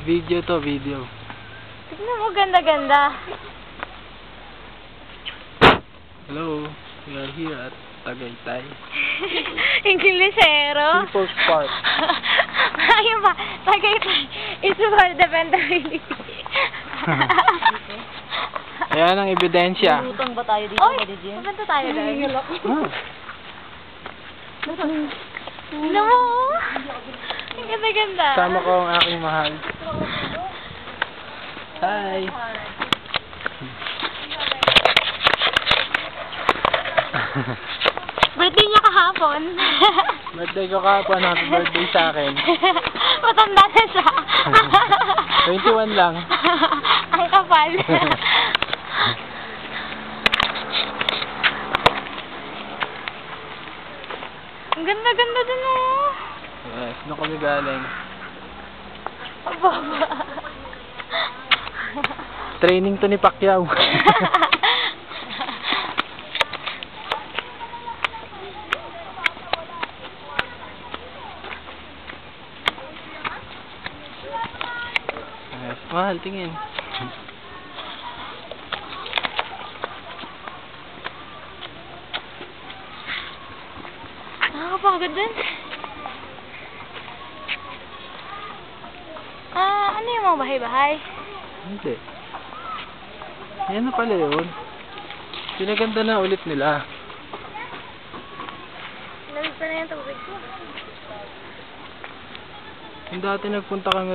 Video to, video. Tignan mo, ganda-ganda. Hello, we are here at Tagaytay. Inglesero. People's Park. Ayun ba? Tagaytay is for dependability. Ayan ang ebidensya. Lutang ba tayo dito? Oy, pupunta tayo doon. No! Ang ganda-ganda. Kasama ko ang aking mahal. Hi! Birthday niya kahapon. Birthday ko kahapon. Happy birthday sa akin. Matanda na siya. 21 lang. Ang kapal. Ang ganda-ganda din oh. Yes, doon kami galing. Ababa. Training to ni Pacquiao. Yes, mahal, tingin. Nakakapagod din. Ano yung mga bahay-bahay? Hindi. Yan na pala yun. Pinaganda na ulit nila. Lamig pa na yung tubig ko. Yung dati nagpunta kami